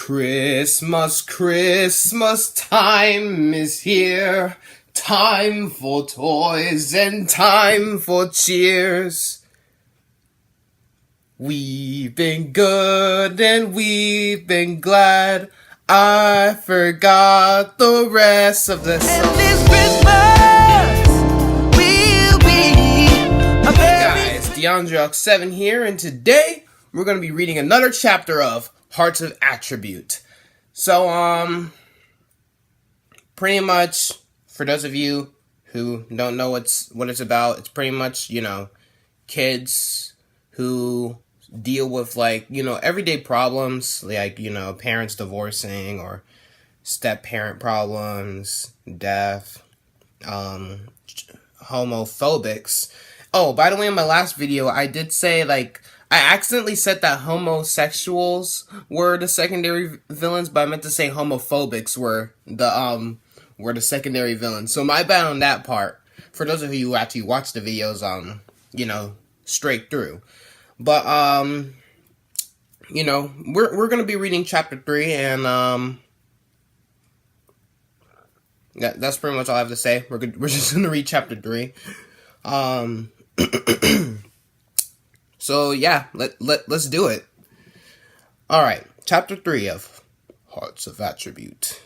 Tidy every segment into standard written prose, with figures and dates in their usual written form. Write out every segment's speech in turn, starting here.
Christmas, Christmas time is here. Time for toys and time for cheers. We've been good and we've been glad. I forgot the rest of the song. And this Christmas will be a Hey guys, Deondre 7 here, and today we're going to be reading another chapter of Hearts of Attribute. So, pretty much, for those of you who don't know what it's about, it's pretty much, kids who deal with, everyday problems, like, parents divorcing or step-parent problems, death, homophobics. Oh, by the way, in my last video, I did say, I accidentally said that homosexuals were the secondary villains, but I meant to say homophobics were the secondary villains. So my bad on that part. For those of you who actually watch the videos, straight through. But, we're gonna be reading chapter 3, and, that's pretty much all I have to say. We're just gonna read chapter 3. So yeah, let's do it. Alright, chapter 3 of Hearts of Attribute.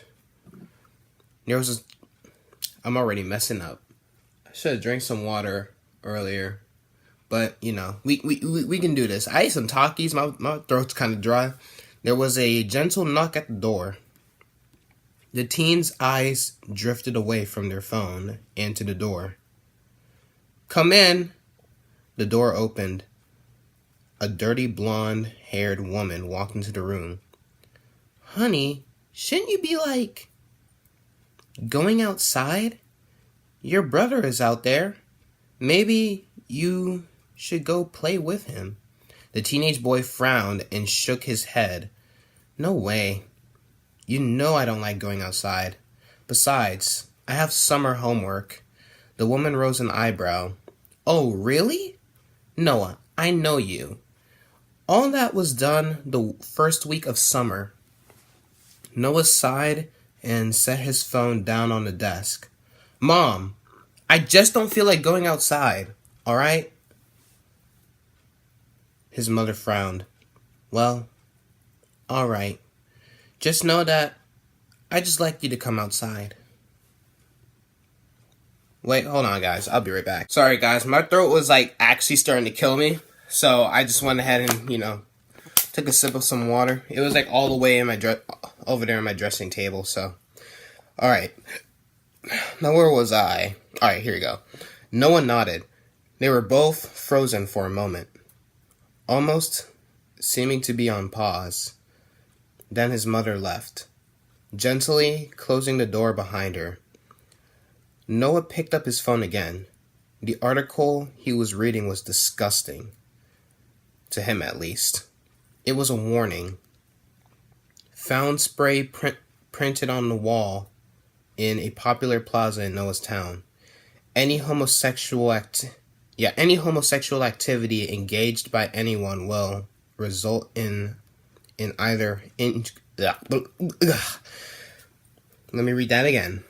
I'm already messing up. I should have drank some water earlier. But, we can do this. I ate some Takis, my throat's kind of dry. There was a gentle knock at the door. The teen's eyes drifted away from their phone and to the door. "Come in." The door opened. A dirty blonde-haired woman walked into the room. "Honey, shouldn't you be, going outside? Your brother is out there. Maybe you should go play with him." The teenage boy frowned and shook his head. "No way. You know I don't like going outside. Besides, I have summer homework." The woman rose an eyebrow. "Oh, really? Noah, I know you. All that was done the first week of summer." Noah sighed and set his phone down on the desk. "Mom, I just don't feel like going outside, all right?" His mother frowned. "Well, all right. Just know that I just like you to come outside." Wait, hold on, guys. I'll be right back. Sorry, guys. My throat was, actually starting to kill me. So I just went ahead and, took a sip of some water. It was, all the way in my over there in my dressing table, so. Alright. Now, where was I? Alright, here we go. Noah nodded. They were both frozen for a moment, almost seeming to be on pause. Then his mother left, gently closing the door behind her. Noah picked up his phone again. The article he was reading was disgusting. To him, at least. It was a warning. Found spray printed on the wall in a popular plaza in Noah's town. Any homosexual activity engaged by anyone will result in either let me read that again.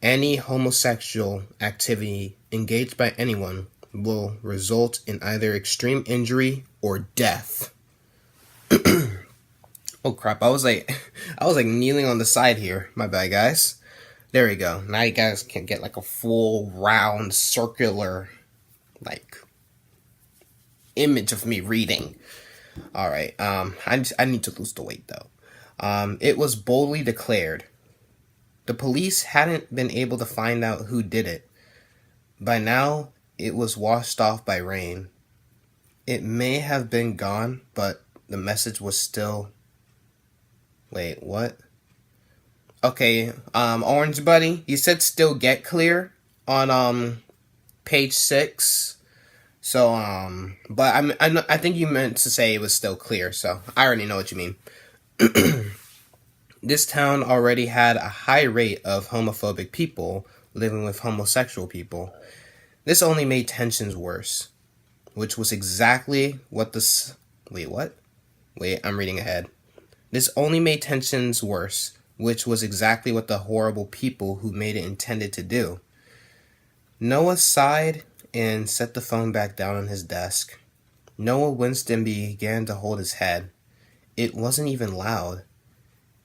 Any homosexual activity engaged by anyone will result in either extreme injury or death. Oh crap, I was kneeling on the side here. My bad, guys. There we go. Now you guys can get a full round circular image of me reading. Alright, I need to lose the weight though. It was boldly declared. The police hadn't been able to find out who did it. By now, it was washed off by rain. It may have been gone, but the message was still... Wait, what? Okay, Orange Buddy, you said still get clear on, page 6. So, but I think you meant to say it was still clear, so I already know what you mean. This town already had a high rate of homophobic people living with homosexual people. This only made tensions worse, which was exactly what Wait, what? Wait, I'm reading ahead. This only made tensions worse, which was exactly what the horrible people who made it intended to do. Noah sighed and set the phone back down on his desk. Noah winced and began to hold his head. It wasn't even loud.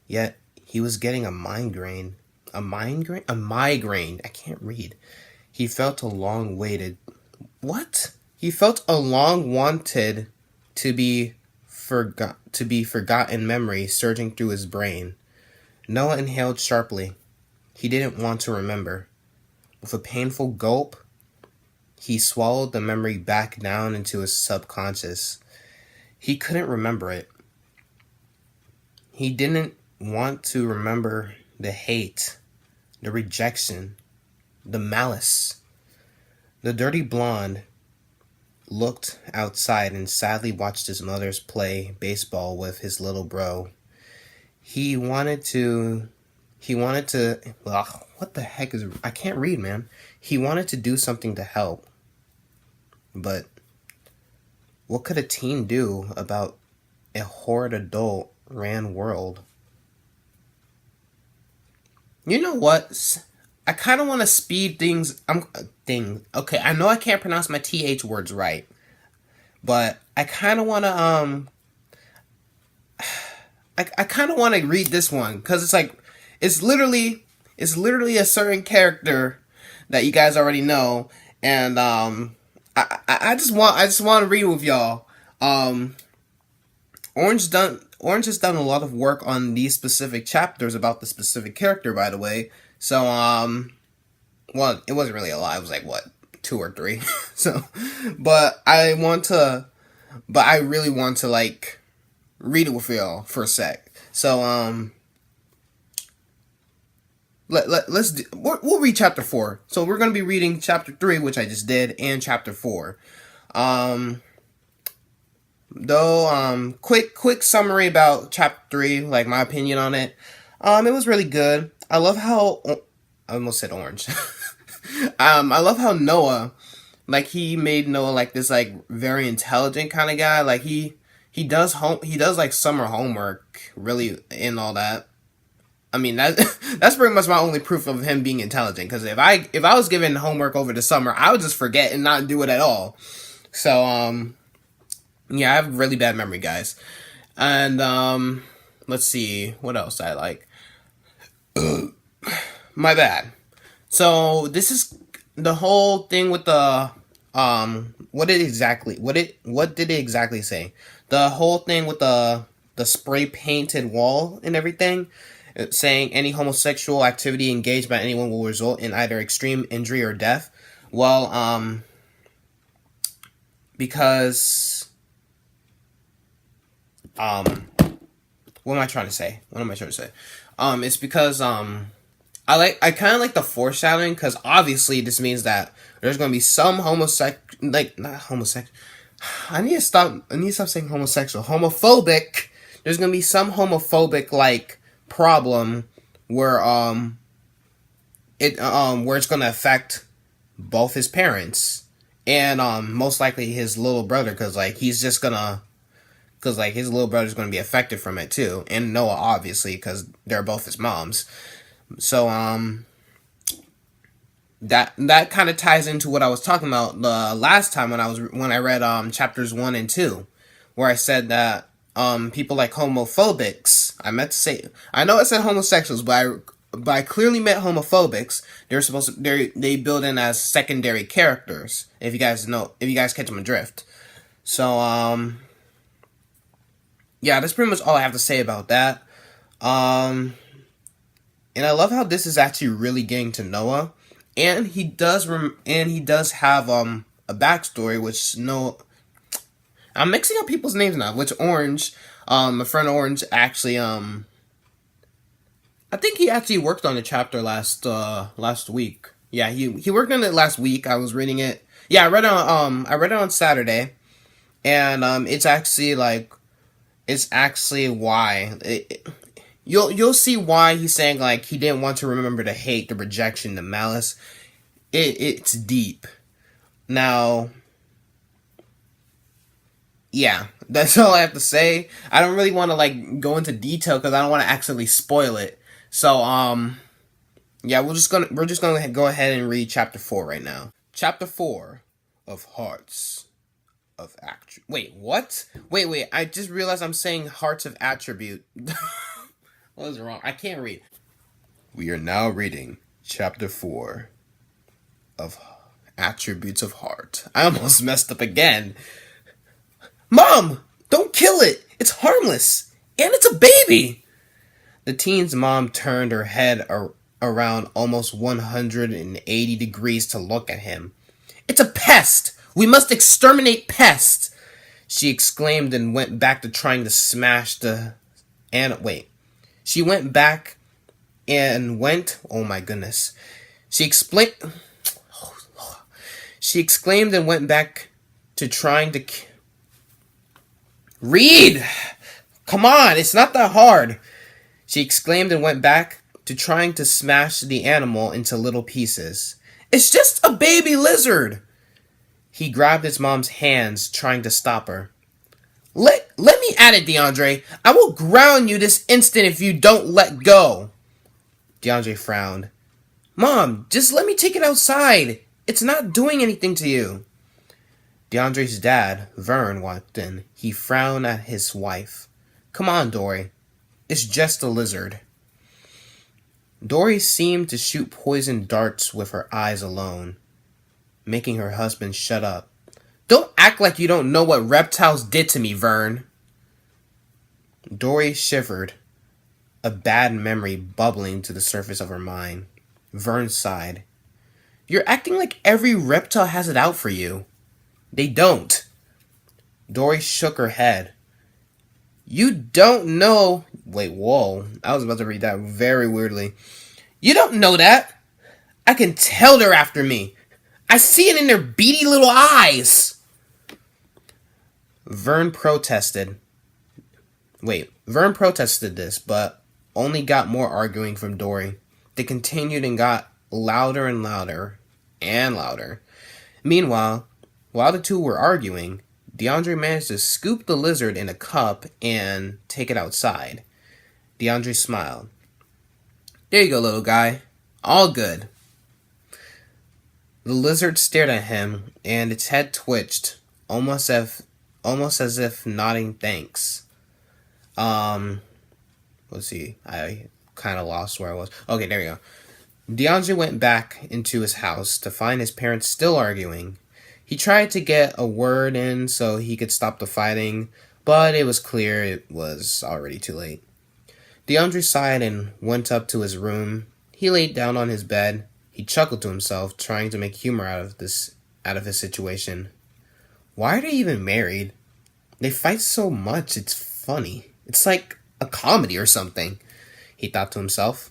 Yet, he was getting a migraine. A migraine? A migraine. I can't read. He felt a long-waited... What? He felt a long-wanted to be forgotten memory surging through his brain. Noah inhaled sharply. He didn't want to remember. With a painful gulp, he swallowed the memory back down into his subconscious. He couldn't remember it. He didn't want to remember the hate, the rejection, the malice. The dirty blonde looked outside and sadly watched his mother play baseball with his little bro. He wanted to, what the heck is, I can't read, man. He wanted to do something to help. But what could a teen do about a horrid adult ran world? You know what? I kind of want to speed things. Okay, I know I can't pronounce my TH words right, but I kind of want to I kind of want to read this one because it's literally a certain character that you guys already know, and I just want to read with y'all. Orange has done a lot of work on these specific chapters about the specific character, by the way. So, well, it wasn't really a lot. It was like, 2 or 3. So, but I really want to, read it with y'all for a sec. So, we'll read chapter 4. So we're going to be reading chapter 3, which I just did, and chapter 4. Quick summary about chapter 3, my opinion on it. It was really good. I love how, I almost said Orange. I love how Noah, he made Noah, this, very intelligent kind of guy. He does summer homework, really, and all that. I mean, that's pretty much my only proof of him being intelligent, because if I was given homework over the summer, I would just forget and not do it at all. So, yeah, I have really bad memory, guys. And, let's see, what else I like. My bad. So this is the whole thing with the what did it exactly say? The whole thing with the spray painted wall and everything, saying any homosexual activity engaged by anyone will result in either extreme injury or death. Well, because what am I trying to say? It's because I kind of like the foreshadowing, because obviously this means that there's going to be some not homosexual. I need to stop saying homosexual. Homophobic. There's going to be some homophobic problem where it's going to affect both his parents and most likely his little brother, because his little brother's going to be affected from it too, and Noah obviously, because they're both his moms. So that kind of ties into what I was talking about the last time when I read chapters 1 and 2, where I said that people like homophobics. I meant to say, I know it said homosexuals, but I clearly meant homophobics. They build in as secondary characters. If you guys catch them adrift. So yeah, that's pretty much all I have to say about that. And I love how this is actually really getting to Noah, and he does have a backstory, which I'm mixing up people's names now. Which Orange, my friend Orange, actually I think he actually worked on the chapter last week. Yeah, he worked on it last week. I was reading it. Yeah, I read it on Saturday, and it's actually why. You'll see why he's saying he didn't want to remember the hate, the rejection, the malice. It's deep. Now, yeah, That's all I have to say. I don't really want to like go into detail because I don't want to accidentally spoil it. So yeah, we're just gonna go ahead and read chapter 4 right now. Chapter 4 of Hearts of Attribute. Wait, what? Wait. I just realized I'm saying Hearts of Attribute. What was wrong? I can't read. We are now reading chapter 4 of Attributes of Heart. I almost messed up again. Mom, don't kill it. It's harmless. And it's a baby. The teen's mom turned her head around almost 180 degrees to look at him. It's a pest. We must exterminate pests. She exclaimed and went back to trying to smash the... She went back and went... Oh my goodness. She exclaimed and went back to trying to... Read! Come on, it's not that hard. She exclaimed and went back to trying to smash the animal into little pieces. It's just a baby lizard! He grabbed his mom's hands, trying to stop her. Let me at it, Deondre. I will ground you this instant if you don't let go. Deondre frowned. Mom, just let me take it outside. It's not doing anything to you. Deondre's dad, Vern, walked in. He frowned at his wife. Come on, Dory. It's just a lizard. Dory seemed to shoot poison darts with her eyes alone, making her husband shut up. Don't act like you don't know what reptiles did to me, Vern. Dory shivered, a bad memory bubbling to the surface of her mind. Vern sighed. You're acting like every reptile has it out for you. They don't. Dory shook her head. You don't know... Wait, whoa. I was about to read that very weirdly. You don't know that. I can tell they're after me. I see it in their beady little eyes. Vern protested this, but only got more arguing from Dory. They continued and got louder and louder and louder. Meanwhile, while the two were arguing, Deondre managed to scoop the lizard in a cup and take it outside. Deondre smiled. There you go, little guy. All good. The lizard stared at him, and its head twitched, almost as if nodding thanks. Let's see. I kind of lost where I was. Okay, there we go. Deondre went back into his house to find his parents still arguing. He tried to get a word in so he could stop the fighting, but it was clear it was already too late. Deondre sighed and went up to his room. He laid down on his bed. He chuckled to himself, trying to make humor out of his situation. Why are they even married? They fight so much, it's funny. It's like a comedy or something, he thought to himself.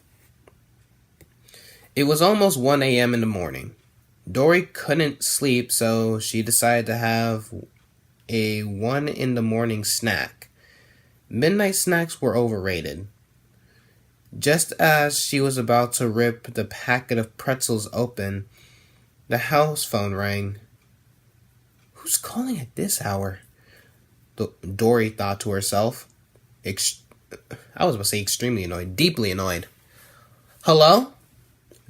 It was almost 1 a.m. in the morning. Dory couldn't sleep, so she decided to have a 1 in the morning snack. Midnight snacks were overrated. Just as she was about to rip the packet of pretzels open, the house phone rang. Who's calling at this hour? Dory thought to herself. I was about to say extremely annoyed, deeply annoyed. Hello?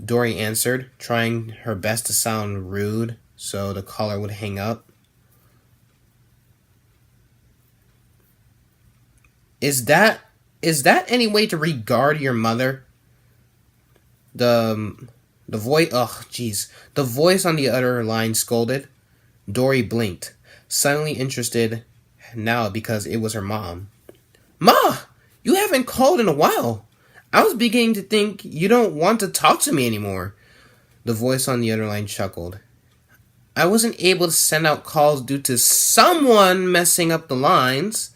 Dory answered, trying her best to sound rude so the caller would hang up. Is that any way to regard your mother? The voice The voice on the other line scolded. Dory blinked, suddenly interested now because it was her mom. Ma, you haven't called in a while. I was beginning to think you don't want to talk to me anymore. The voice on the other line chuckled. I wasn't able to send out calls due to someone messing up the lines.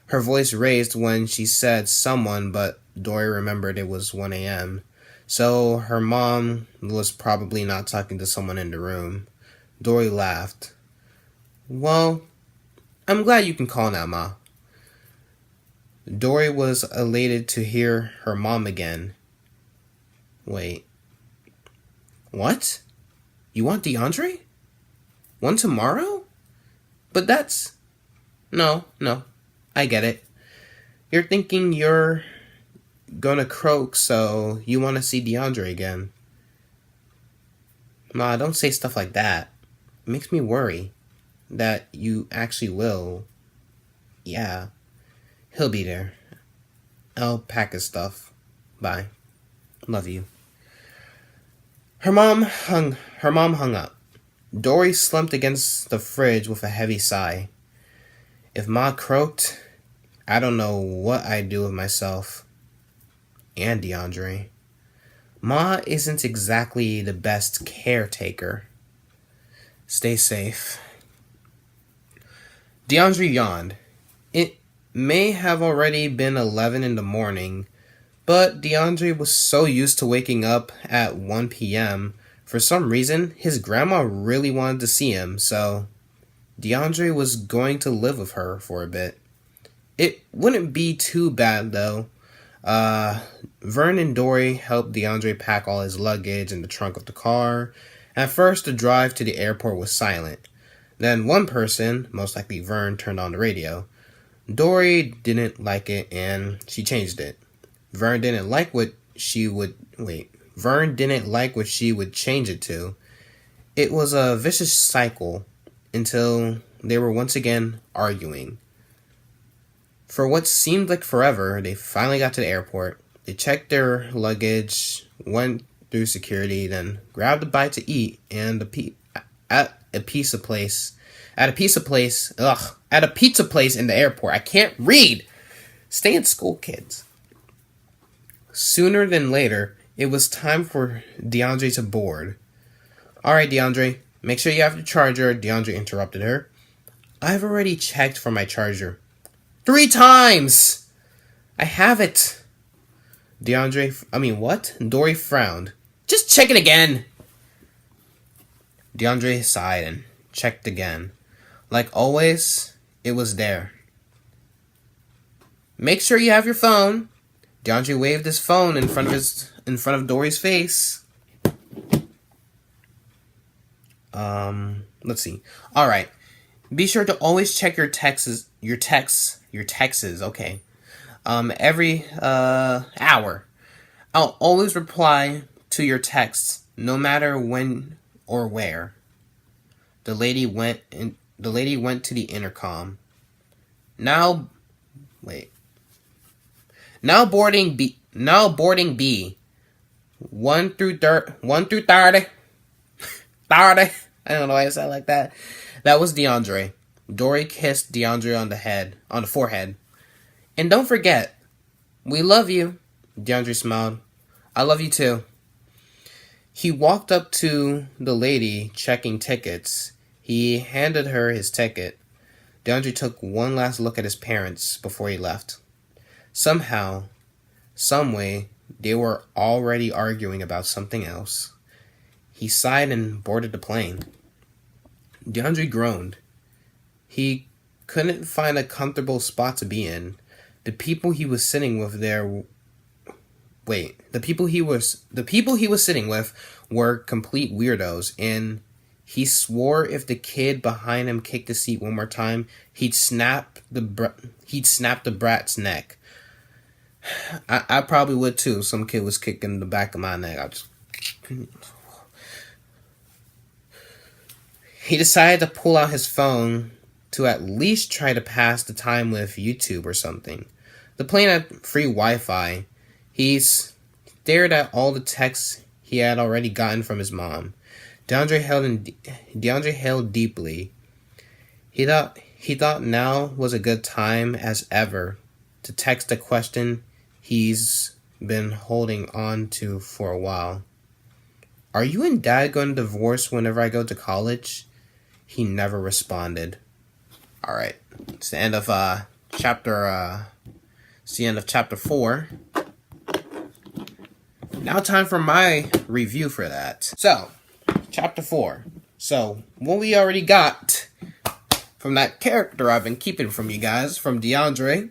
Her voice raised when she said someone, but Dory remembered it was 1 a.m. So her mom was probably not talking to someone in the room. Dory laughed. Well, I'm glad you can call now, Ma. Dory was elated to hear her mom again. Wait. What? You want Deondre? One tomorrow? But that's No, I get it. You're thinking you're gonna croak, so you want to see Deondre again. Ma, don't say stuff like that. It makes me worry that you actually will. Yeah, he'll be there. I'll pack his stuff. Bye. Love you. Her mom hung up. Dory slumped against the fridge with a heavy sigh. If Ma croaked, I don't know what I'd do with myself. And Deondre. Ma isn't exactly the best caretaker. Stay safe. Deondre yawned. It may have already been 11 in the morning, but Deondre was so used to waking up at 1 p.m. For some reason, his grandma really wanted to see him, so Deondre was going to live with her for a bit. It wouldn't be too bad, though. Vern and Dory helped Deondre pack all his luggage in the trunk of the car. At first, the drive to the airport was silent. Then one person, most likely Vern, turned on the radio. Dory didn't like it, and she changed it. Vern didn't like what she would change it to. It was a vicious cycle until they were once again arguing. For what seemed like forever, they finally got to the airport. They checked their luggage, went through security, then grabbed a bite to eat and at a pizza place in the airport. I can't read. Stay in school, kids. Sooner than later, it was time for Deondre to board. Alright, Deondre, make sure you have your charger. Deondre interrupted her. I've already checked for my charger. 3 times! I have it. What? Dory frowned. Just check it again. Deondre sighed and checked again. Like always, it was there. Make sure you have your phone. Deondre waved his phone in front of Dory's face. Let's see. All right. Be sure to always check your texts, okay. Every hour. I'll always reply to your texts, no matter when or where. The lady went to the intercom. Now boarding B. 1 through 30. 30. I don't know why I said it like that. That was Deondre. Dory kissed Deondre on the forehead. And don't forget, we love you. Deondre smiled. I love you too. He walked up to the lady checking tickets. He handed her his ticket. Deondre took one last look at his parents before he left. Somehow, someway, they were already arguing about something else. He sighed and boarded the plane. Deondre groaned. He couldn't find a comfortable spot to be in. The people he was sitting with were complete weirdos, and he swore if the kid behind him kicked the seat one more time, he'd snap the brat's neck. I probably would too. If some kid was kicking the back of my neck. He decided to pull out his phone to at least try to pass the time with YouTube or something. The plane had free Wi-Fi. He stared at all the texts he had already gotten from his mom. Deondre held deeply. He thought now was a good time as ever to text a question he's been holding on to for a while. Are you and Dad going to divorce whenever I go to college? He never responded. Alright. It's the end of chapter 4. Now time for my review for that. So, chapter 4. So, what we already got from that character I've been keeping from you guys, from Deondre.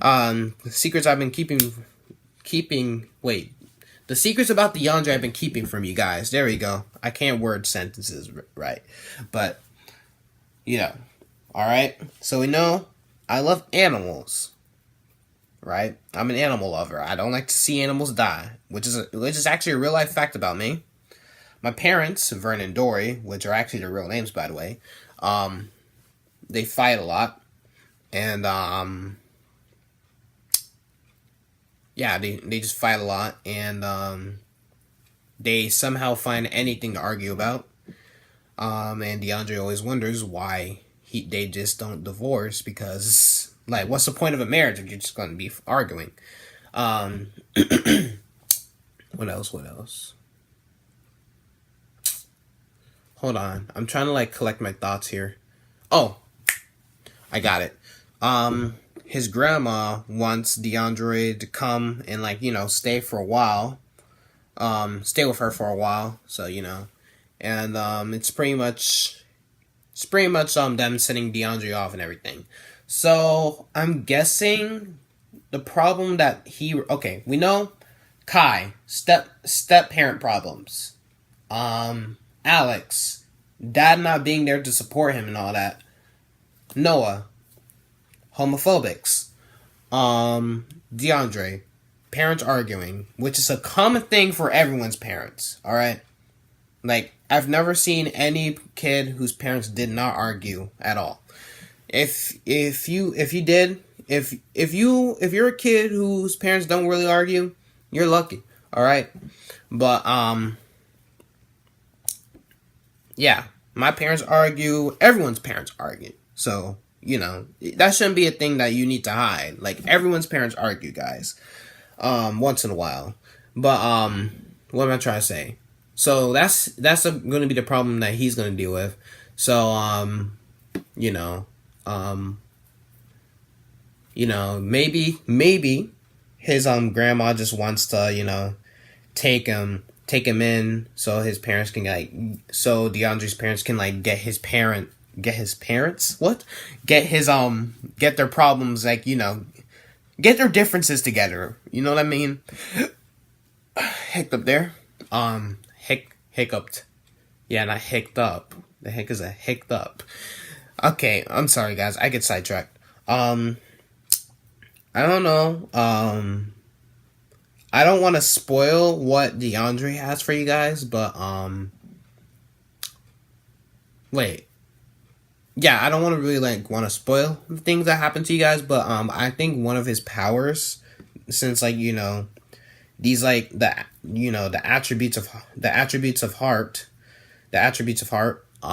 The secrets I've been the secrets about Deondre I've been keeping from you guys. There we go. I can't word sentences right. But, Alright? So we know I love animals. Right? I'm an animal lover. I don't like to see animals die, which is actually a real life fact about me. My parents, Vern and Dory, which are actually their real names, by the way, they fight a lot, and yeah, they just fight a lot, and they somehow find anything to argue about. And Deondre always wonders why they just don't divorce, because like, what's the point of a marriage if you're just going to be arguing? What else? Hold on, I'm trying to like collect my thoughts here. Oh, I got it. His grandma wants Deondre to come and like, stay for a while. Stay with her for a while, so and it's pretty much them sending Deondre off and everything. So I'm guessing the problem that we know Kai, step parent problems. Alex, dad not being there to support him and all that. Noah, homophobics. Deondre, parents arguing, which is a common thing for everyone's parents, alright? Like, I've never seen any kid whose parents did not argue at all. If you're a kid whose parents don't really argue, you're lucky, alright? But, yeah, my parents argue, everyone's parents argue. So, that shouldn't be a thing that you need to hide. Like, everyone's parents argue, guys. Once in a while. But, what am I trying to say? So, that's going to be the problem that he's going to deal with. So, maybe his, grandma just wants to, take him in so his parents can, so Deondre's parents can, get their problems, get their differences together. You know what I mean? Hiccuped there. Hiccuped. Yeah, not hicked up. The heck is a hicked up? Okay, I'm sorry, guys. I get sidetracked. I don't know. I don't want to spoil what Deondre has for you guys, but, wait. Yeah, I don't want to really, want to spoil things that happen to you guys, but, I think one of his powers, since, these, the attributes of heart, the attributes of the heart, what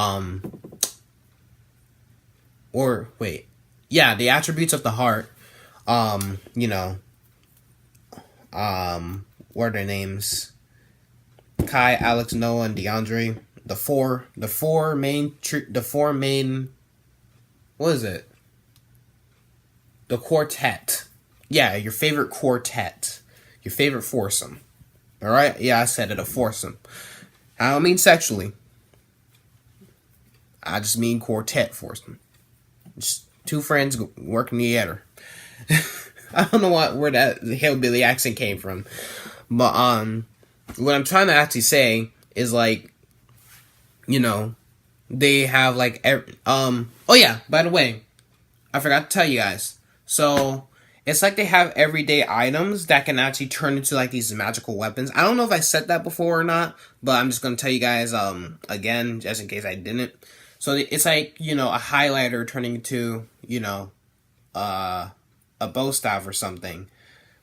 are their names? Kai, Alex, Noah, and Deondre. The four main, what is it? The quartet. Yeah, your favorite quartet. Your favorite foursome. Alright? Yeah, I said it, a foursome. I don't mean sexually. I just mean quartet foursome. Just two friends working together. I don't know where that hillbilly accent came from. But, what I'm trying to actually say is, they have, oh yeah, by the way, I forgot to tell you guys. So, it's like they have everyday items that can actually turn into, these magical weapons. I don't know if I said that before or not, but I'm just gonna tell you guys, again, just in case I didn't. So, it's a highlighter turning into, a bow staff or something.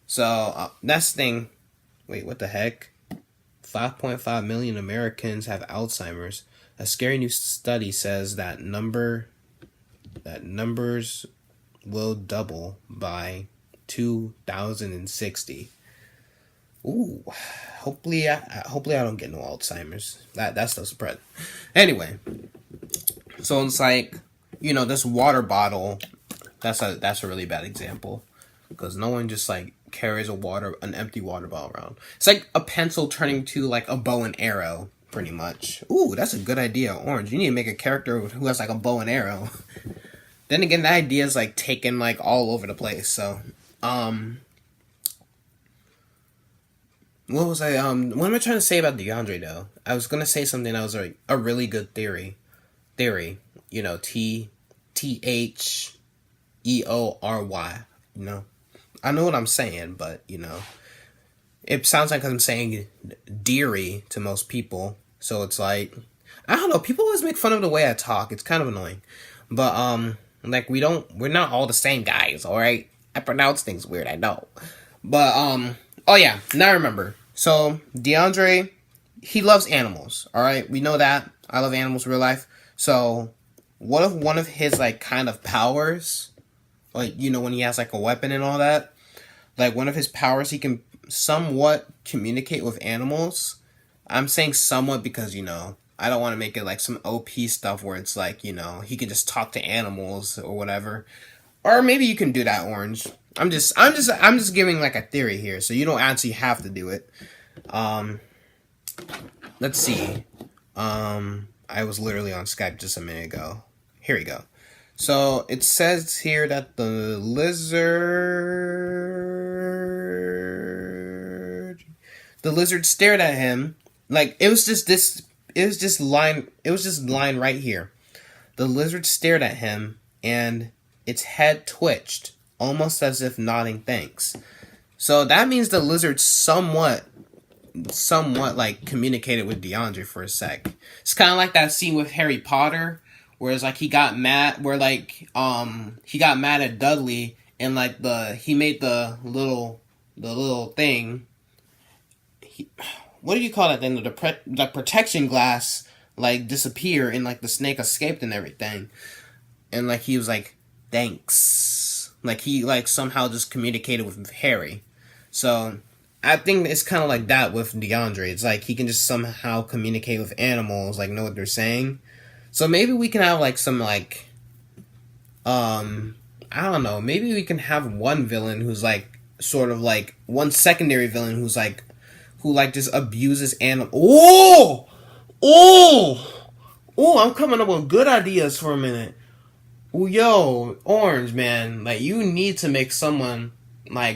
So, that's the thing. Wait, what the heck? 5.5 million Americans have Alzheimer's. A scary new study says that numbers will double by 2060. Ooh, hopefully I don't get no Alzheimer's. That's the spread. Anyway, so it's this water bottle. That's a really bad example, because no one just carries an empty water bottle around. It's like a pencil turning to a bow and arrow, pretty much. Ooh, that's a good idea, Orange. You need to make a character who has a bow and arrow. Then again, that idea is taken all over the place. So, what was I what am I trying to say about Deondre though? I was gonna say something that was a really good theory. Theory. I know what I'm saying, but it sounds like I'm saying dearie to most people. So it's like, I don't know. People always make fun of the way I talk. It's kind of annoying, but like we're not all the same guys. All right, I pronounce things weird. I know, but oh yeah, now I remember. So Deondre, he loves animals. All right, we know that. I love animals in real life. So what if one of his like kind of powers, like when he has like a weapon and all that, like one of his powers, he can somewhat communicate with animals. I'm saying somewhat because I don't want to make it like some OP stuff where it's like he can just talk to animals or whatever. Or maybe you can do that, Orange. I'm just giving like a theory here, so you don't actually have to do it. Let's see. I was literally on Skype just a minute ago. Here we go. So it says here that the lizard stared at him. Like it was just lying right here. The lizard stared at him and its head twitched, almost as if nodding thanks. So that means the lizard somewhat like communicated with Deondre for a sec. It's kind of like that scene with Harry Potter, where it's like he got mad at Dudley, and like he made the little thing. What do you call that thing? The protection glass like disappear, and like the snake escaped and everything, and like he was like thanks, like he like somehow just communicated with Harry. So I think it's kind of like that with Deondre. It's like he can just somehow communicate with animals, like know what they're saying. So maybe we can have like some like, I don't know. Maybe we can have one villain who's like sort of like one secondary villain who like just abuses animals. I'm coming up with good ideas for a minute. Oh, yo, Orange, man, like you need to make someone I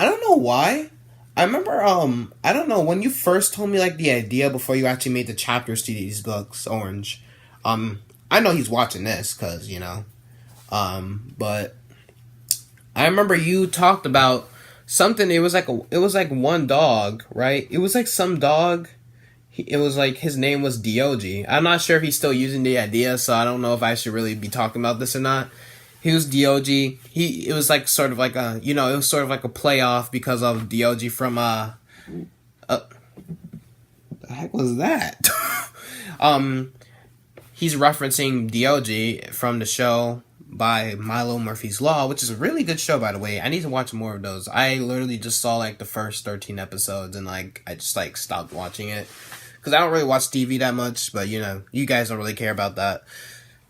don't know why. I remember, I don't know, when you first told me, like, the idea before you actually made the chapters to these books, Orange, I know he's watching this, because, but I remember you talked about something, it was like one dog, right? It was like some dog, it was like, his name was Dog. I'm not sure if he's still using the idea, so I don't know if I should really be talking about this or not. He was Dog. It was like sort of like a, it was sort of like a playoff because of Dog from, what the heck was that? He's referencing Dog from the show by Milo Murphy's Law, which is a really good show, by the way. I need to watch more of those. I literally just saw, like, the first 13 episodes, and, like, I just, like, stopped watching it. Because I don't really watch TV that much, but, you guys don't really care about that.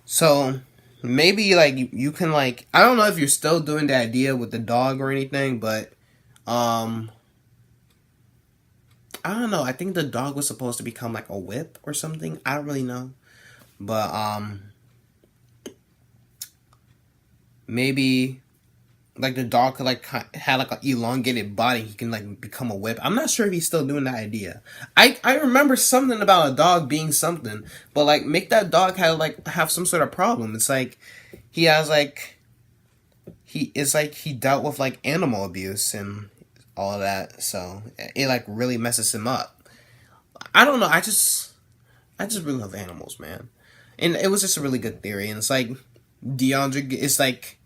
So maybe, like, you can, like, I don't know if you're still doing the idea with the dog or anything, but, I don't know, I think the dog was supposed to become, like, a whip or something, I don't really know, but, maybe, like, the dog could, like, have, like, an elongated body, he can, like, become a whip. I'm not sure if he's still doing that idea. I remember something about a dog being something, but, like, make that dog have some sort of problem. It's like, he has, like, he dealt with, like, animal abuse and all of that, so it, like, really messes him up. I don't know, I just really love animals, man. And it was just a really good theory, and it's like, Deondre is, like,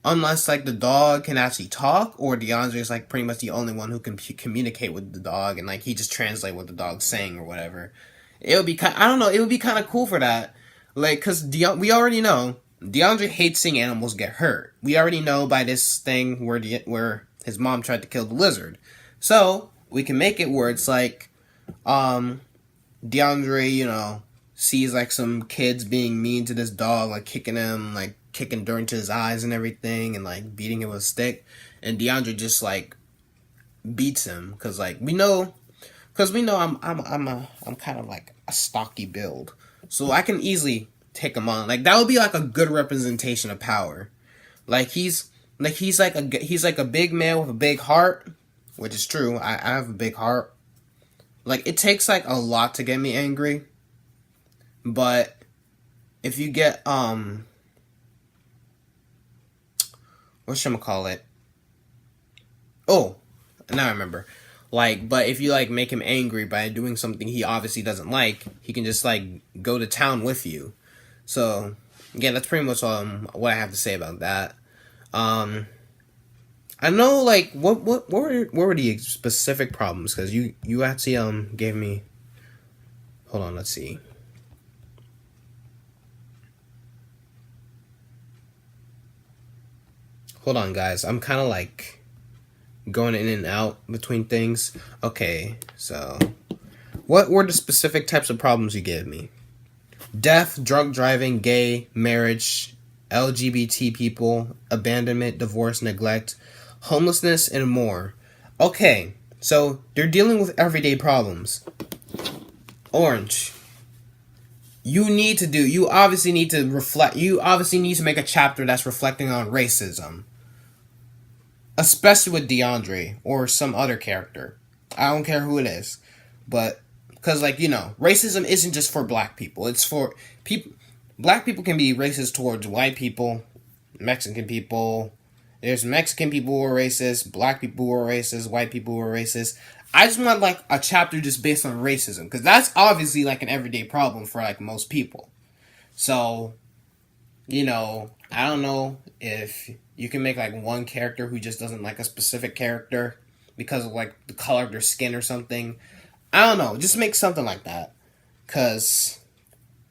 unless, like, the dog can actually talk, or Deondre is, like, pretty much the only one who can communicate with the dog, and, like, he just translate what the dog's saying or whatever. It would be I don't know, it would be kind of cool for that. Like, because we already know, Deondre hates seeing animals get hurt. We already know by this thing where his mom tried to kill the lizard. So, we can make it where it's, like, Deondre, sees, like, some kids being mean to this dog, like, kicking him, like, kicking dirt into his eyes and everything, and, like, beating him with a stick, and Deondre just, like, beats him, because we know I'm kind of, like, a stocky build, so I can easily take him on. Like, that would be, like, a good representation of power. Like, he's like a big man with a big heart, which is true. I have a big heart. Like, it takes, like, a lot to get me angry, But if you get whatchamacallit? Oh, now I remember. Like, but if you like make him angry by doing something he obviously doesn't like, he can just like go to town with you. So yeah, that's pretty much what I have to say about that. I know, like, what were the specific problems? Because you actually gave me. Hold on, let's see. Hold on, guys. I'm kind of like going in and out between things. Okay, so what were the specific types of problems you gave me? Death, drunk driving, gay, marriage, LGBT people, abandonment, divorce, neglect, homelessness, and more. Okay, so they're dealing with everyday problems. Orange. You obviously need to reflect, you obviously need to make a chapter that's reflecting on racism. Especially with Deondre or some other character. I don't care who it is. But, because, like, you know, racism isn't just for black people. It's for people. Black people can be racist towards white people, Mexican people. There's Mexican people who are racist, black people who are racist, white people who are racist. I just want, like, a chapter just based on racism. Because that's obviously, like, an everyday problem for, like, most people. So, you know, I don't know if you can make, like, one character who just doesn't like a specific character because of, like, the color of their skin or something. I don't know. Just make something like that. Because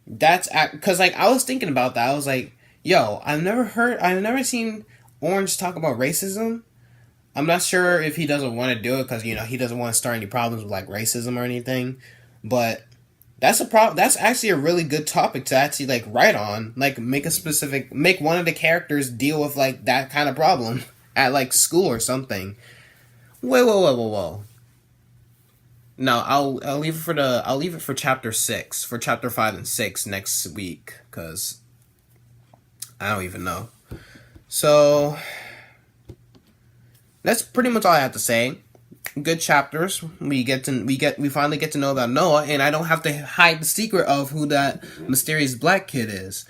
like, I was thinking about that. I was like, yo, I've never seen Orange talk about racism. I'm not sure if he doesn't want to do it because, you know, he doesn't want to start any problems with, like, racism or anything. But that's actually a really good topic to actually, like, write on. Like, make one of the characters deal with, like, that kind of problem at, like, school or something. Whoa. No, I'll leave it for chapter 6, for chapter 5 and 6 next week, because I don't even know. So that's pretty much all I have to say. Good chapters. We finally get to know about Noah, and I don't have to hide the secret of who that mysterious black kid is.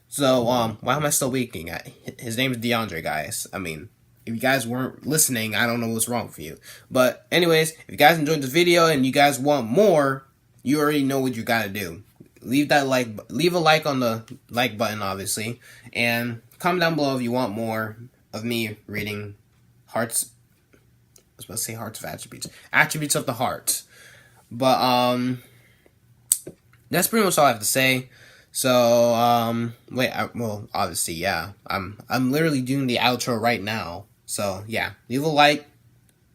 So, why am I still winking at? His name is Deondre, guys. I mean, if you guys weren't listening, I don't know what's wrong for you. But anyways, if you guys enjoyed this video and you guys want more, you already know what you gotta do. Leave a like on the like button, obviously, and comment down below if you want more of me reading hearts. I was about to say hearts of attributes of the heart. But that's pretty much all I have to say. So obviously, yeah, I'm literally doing the outro right now. So yeah, leave a like,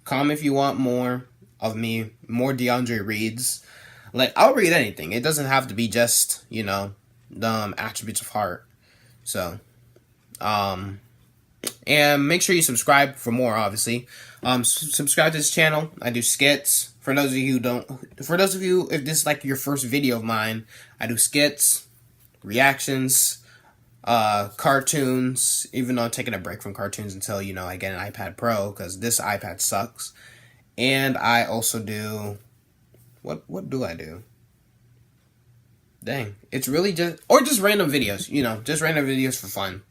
comment if you want more of me, more Deondre reads. Like, I'll read anything. It doesn't have to be just, you know, the attributes of heart. So and make sure you subscribe for more, obviously. Subscribe to this channel. I do skits. For those of you, if this is like your first video of mine, I do skits, reactions, cartoons, even though I'm taking a break from cartoons until, you know, I get an iPad Pro, because this iPad sucks. And I also do, what do I do? Dang, it's really just random videos, you know, just random videos for fun.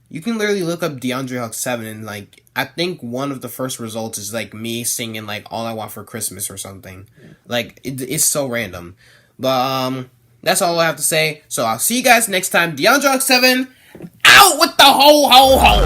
You can literally look up Deondre Hawk 7 and, like, I think one of the first results is, like, me singing, like, All I Want for Christmas or something. Like, it's so random. But, that's all I have to say. So I'll see you guys next time. Deondre Hawk 7, out with the ho ho ho!